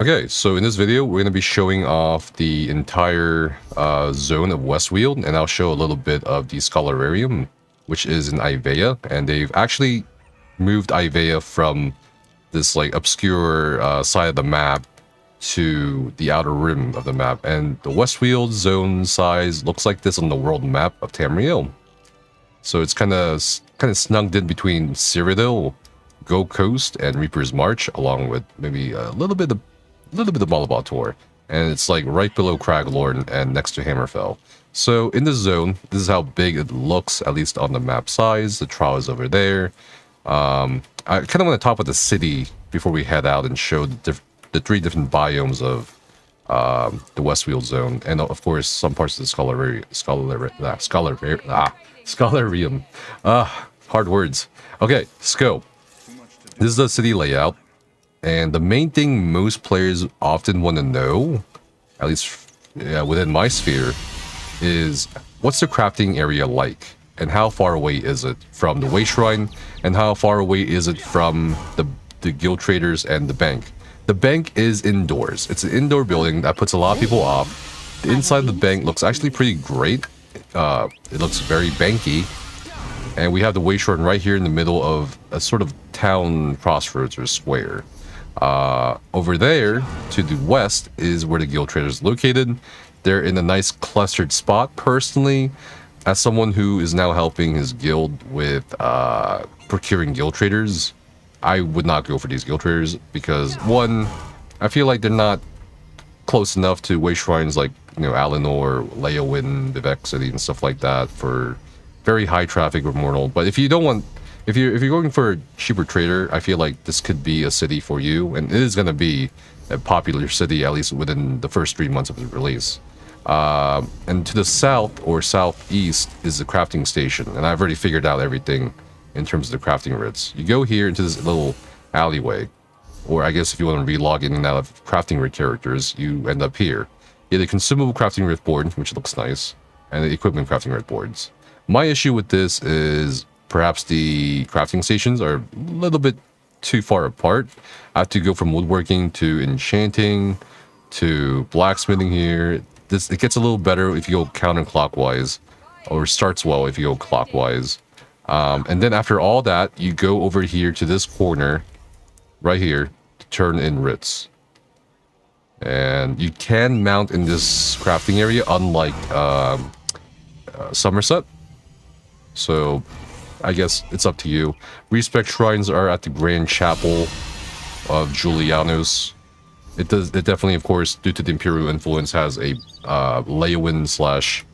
Okay, so in this video, we're going to be showing off the entire zone of West Weald, and I'll show a little bit of the Scholarium, which is in Ivaea, and they've actually moved Ivaea from this like obscure side of the map to the outer rim of the map, and the West Weald zone size looks like this on the world map of Tamriel. So it's kind of snugged in between Cyrodiil, Gold Coast, and Reaper's March, along with maybe a little bit of Malabator, and it's like right below Craglorn and next to Hammerfell. So in this zone, this is how big it looks, at least on the map size. The trial is over there. I kind of want to talk about the city before we head out and show the three different biomes of the West Weald zone, and of course some parts of the Scholarium. Hard words. Okay, let's go. This is the city layout. And the main thing most players often want to know, at least within my sphere, is what's the crafting area like? And how far away is it from the Way Shrine? And how far away is it from the guild traders and the bank? The bank is indoors. It's an indoor building that puts a lot of people off. The inside of the bank looks actually pretty great. It looks very banky. And we have the Way Shrine right here in the middle of a sort of town crossroads or square. Over there to the west is where the guild traders is located. They're in a nice clustered spot. Personally, as someone who is now helping his guild with procuring guild traders, I would not go for these guild traders because, one, I feel like they're not close enough to way shrines like, you know, Alinor, Leowyn, Vivek City and stuff like that for very high traffic or mortal. But if you don't want, if you're going for a cheaper trader, I feel like this could be a city for you, and it is going to be a popular city, at least within the first 3 months of the release. And to the south or southeast is the crafting station, and I've already figured out everything in terms of the crafting writs. You go here into this little alleyway, or I guess if you want to relog in and out of crafting writ characters, you end up here. You have the consumable crafting writ board, which looks nice, and the equipment crafting writ boards. My issue with this is perhaps the crafting stations are a little bit too far apart. I have to go from woodworking to enchanting to blacksmithing here. It gets a little better if you go counterclockwise, or starts well if you go clockwise. And then after all that, you go over here to this corner, right here, to turn in writs. And you can mount in this crafting area, unlike Somerset. So I guess it's up to you. Respect shrines are at the Grand Chapel of Julianus. It definitely, of course, due to the Imperial influence, has a Leowyn slash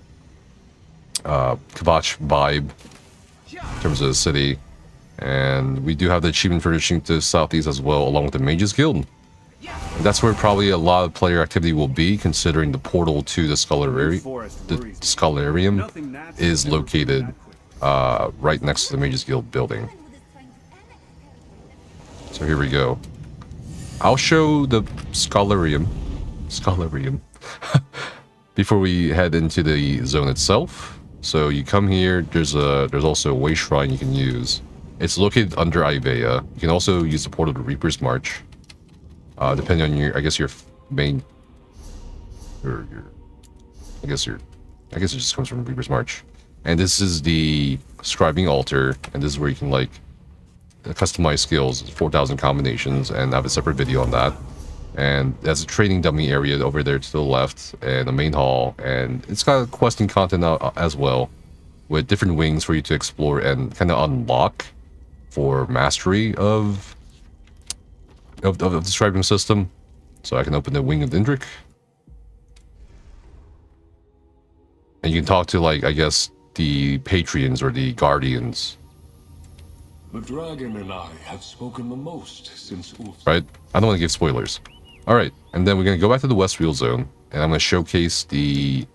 Kvatch vibe in terms of the city. And we do have the achievement finishing to the southeast as well, along with the Mages Guild. And that's where probably a lot of player activity will be, considering the portal to the Scholarium is located right next to the Mages Guild building. So here we go. I'll show the Scholarium before we head into the zone itself. So you come here. There's also a Way Shrine you can use. It's located under Ivaea. You can also use the portal to Reaper's March, depending on your, I guess, your main, or your, I guess it just comes from Reaper's March. And this is the scribing altar, and this is where you can like customize skills, 4,000 combinations, and I have a separate video on that. And there's a training dummy area over there to the left, and a main hall, and it's got questing content as well, with different wings for you to explore and kind of unlock for mastery of the scribing system. So I can open the Wing of Indrik, and you can talk to, like, I guess, the Patrons or the Guardians. The dragon and I have spoken the most since Ulf. Right? I don't want to give spoilers. Alright, and then we're going to go back to the West Weald zone, and I'm going to showcase the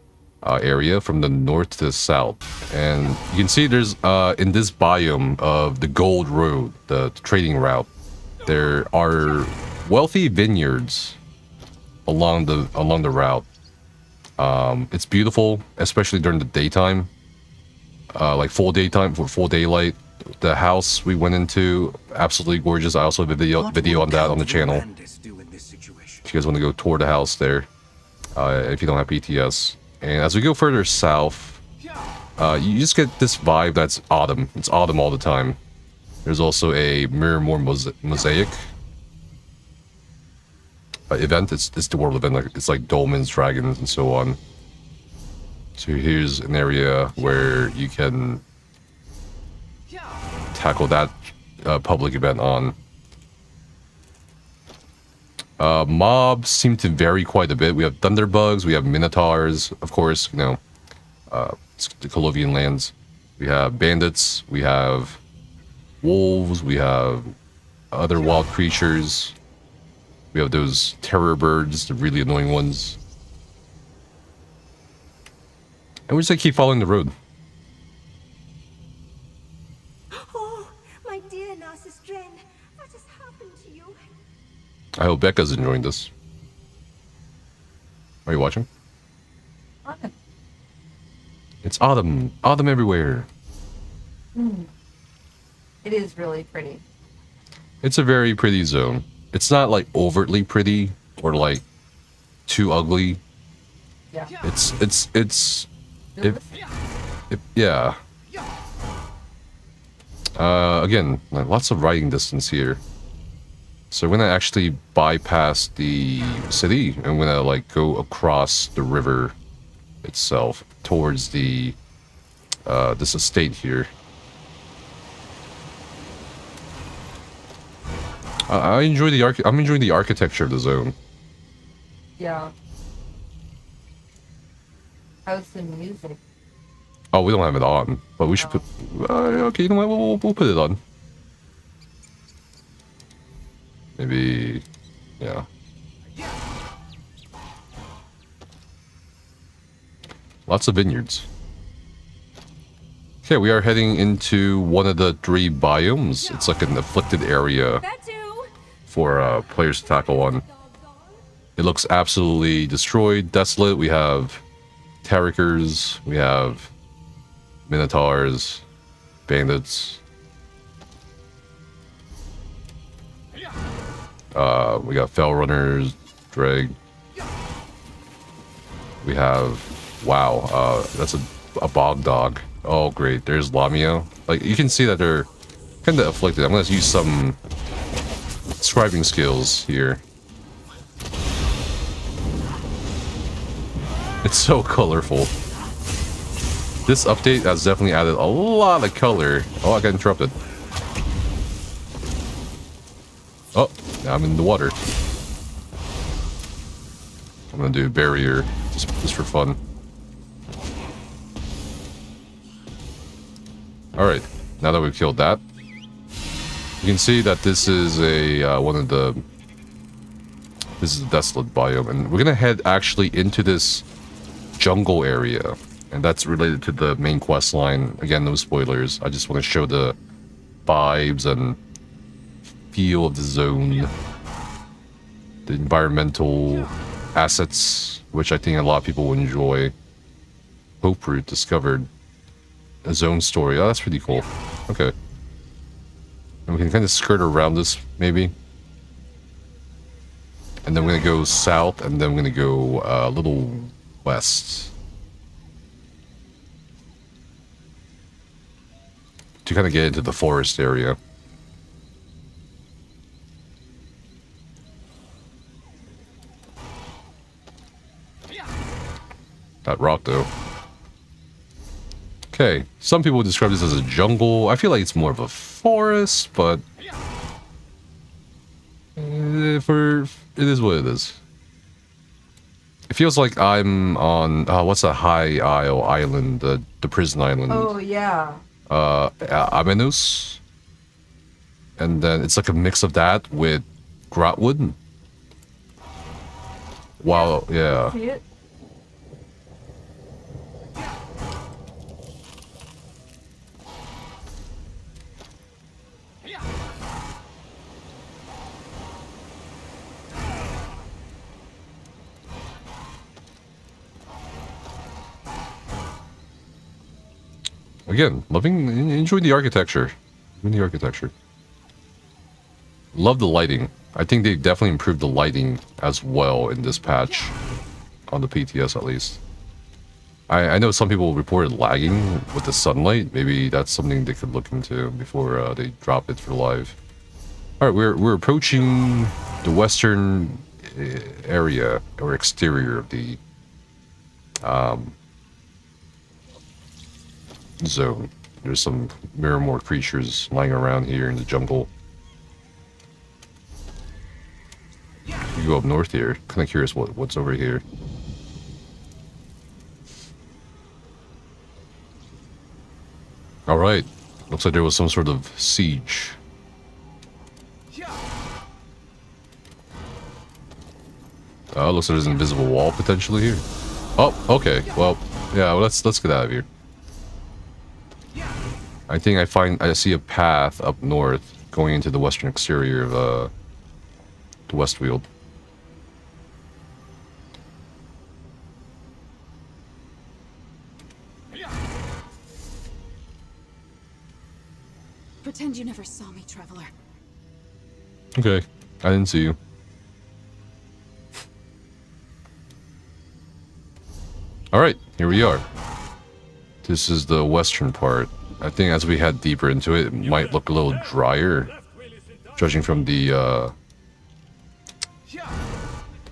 area from the north to the south. And you can see there's, in this biome of the Gold Road, the trading route, there are wealthy vineyards along the route. It's beautiful, especially during the daytime. Like full daytime, for full daylight. The house we went into, absolutely gorgeous. I also have a video on that on the channel. if you guys want to go toward the house there, if you don't have PTS. And as we go further south, you just get this vibe that's autumn. It's autumn all the time. There's also a Mirror Mosaic event. It's the world event. Like, it's like dolmens, dragons, and so on. So here's an area where you can tackle that public event on. Mobs seem to vary quite a bit. We have thunderbugs, we have minotaurs, of course, you know, the Colovian lands. We have bandits, we have wolves, we have other wild creatures. We have those terror birds, the really annoying ones. And we're just gonna keep following the road. Oh, my dear Narcissus, what has happened to you? I hope Becca's enjoying this. Are you watching? Autumn. It's autumn. Autumn everywhere. It is really pretty. It's a very pretty zone. It's not like overtly pretty or like too ugly. Yeah. Yeah. Again, like, lots of riding distance here. So we're gonna actually bypass the city and we're gonna like go across the river itself towards the this estate here. I'm enjoying the architecture of the zone. Yeah. How's the music? Oh, we don't have it on, but we should put. Okay, you know what? We'll put it on. Maybe, yeah. Lots of vineyards. Okay, we are heading into one of the 3 biomes. It's like an afflicted area for players to tackle on. It looks absolutely destroyed, desolate. We have Tarikers, we have Minotaurs, bandits. We got Fell Runners, Dreg. We have, wow, that's a bog dog. Oh, great. There's Lamia. Like, you can see that they're kind of afflicted. I'm going to use some scribing skills here. It's so colorful. This update has definitely added a lot of color. Oh, I got interrupted. Oh, now I'm in the water. I'm going to do a barrier just for fun. Alright, now that we've killed that, you can see that this is a this is a desolate biome, and we're gonna head actually into this jungle area, and that's related to the main quest line. Again, no spoilers. I just want to show the vibes and feel of the zone, the environmental assets, which I think a lot of people will enjoy. Hope Root discovered a zone story. Oh, that's pretty cool. Okay. And we can kind of skirt around this, maybe. And then we're going to go south, and then we're going to go a little west. To kind of get into the forest area. That rock, though. Okay, some people describe this as a jungle. I feel like it's more of a forest, but it is what it is. It feels like I'm on what's that high isle island, the prison island? Oh yeah. Amenus, and then it's like a mix of that with Grotwood. Wow, yeah. See it? Again, enjoying the architecture. A love the lighting. I think they definitely improved the lighting as well in this patch, on the PTS at least. I know some people reported lagging with the sunlight. Maybe that's something they could look into before they drop it for live. All right, we're approaching the western area or exterior of the zone. There's some more creatures lying around here in the jungle. You go up north here. Kind of curious what's over here. All right. Looks like there was some sort of siege. Looks like there's an invisible wall potentially here. Oh, okay. Well, yeah. Well, let's get out of here. I think I see a path up north going into the western exterior of the West Weald. Pretend you never saw me, traveler. Okay, I didn't see you. Alright, here we are. This is the western part. I think as we head deeper into it, it might look a little drier. Judging from the,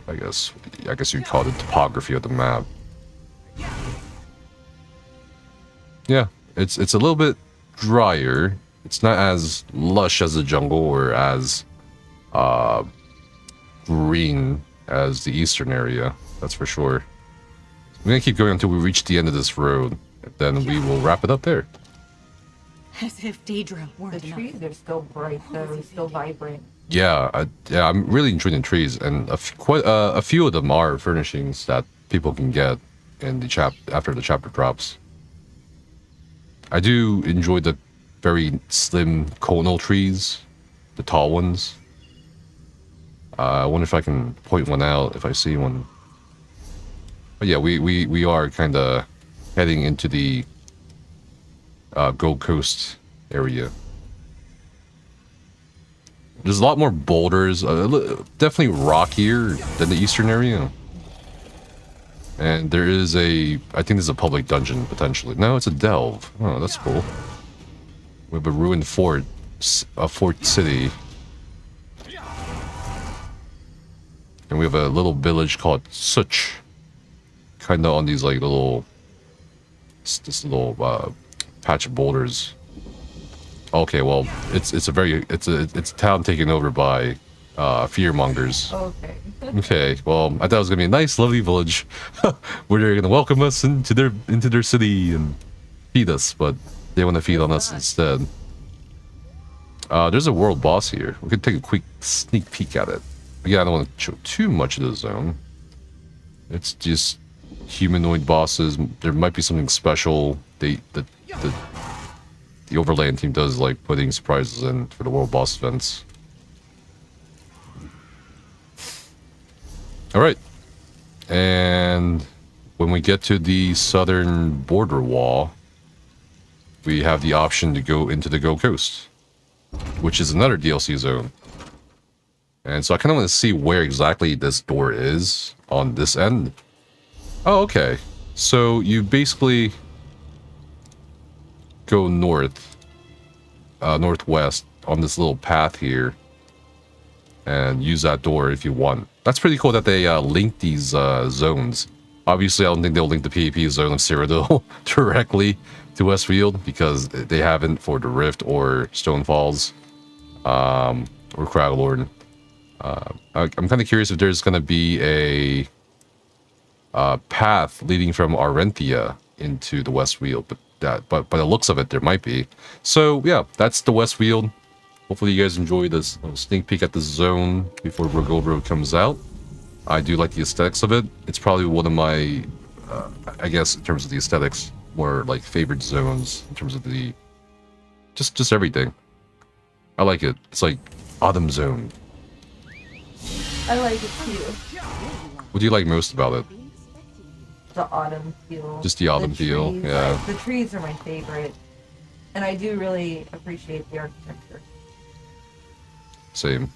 I guess you'd call it the topography of the map. Yeah, it's a little bit drier. It's not as lush as the jungle or as green as the eastern area. That's for sure. We're gonna keep going until we reach the end of this road. Then we will wrap it up there. As if Daedra weren't The enough. trees are still bright though, still vibrant. Yeah, I'm really enjoying the trees, and quite a few of them are furnishings that people can get in the after the chapter drops. I do enjoy the very slim conal trees, the tall ones. I wonder if I can point one out if I see one. But yeah, we are kind of heading into the Gold Coast area. There's a lot more boulders, definitely rockier than the eastern area. And there is I think there's a public dungeon, potentially. No, it's a delve. Oh, that's cool. We have a ruined fort, a fort city. And we have a little village called Such. Kind of on these, like, this little patch of boulders. Okay, well, it's a town taken over by fearmongers. Okay. Okay, well, I thought it was gonna be a nice, lovely village where they're gonna welcome us into their city and feed us, but they want to feed on us instead. There's a world boss here. We could take a quick sneak peek at it. Again, I don't want to show too much of the zone. It's just humanoid bosses. There might be something special. The Overland team does like putting surprises in for the world boss events. Alright. And when we get to the southern border wall, we have the option to go into the Gold Coast, which is another DLC zone. And so I kind of want to see where exactly this door is on this end. Oh, okay. So you basically go northwest on this little path here and use that door if you want. That's pretty cool that they link these zones. Obviously, I don't think they'll link the PvP zone of Cyrodiil directly to West Weald because they haven't for the Rift or Stone Falls or Crowlord. I'm kind of curious if there's going to be a path leading from Arenthia into the West Weald, but by the looks of it, there might be. So yeah, that's the West Weald. Hopefully you guys enjoyed this little sneak peek at this zone before Gold Road comes out. I do like the aesthetics of it. It's probably one of my, I guess in terms of the aesthetics, more like favorite zones in terms of the, just everything. I like it. It's like Autumn Zone. I like it too. What do you like most about it? The autumn feel. Just the autumn feel, trees, yeah. The trees are my favorite. And I do really appreciate the architecture. Same.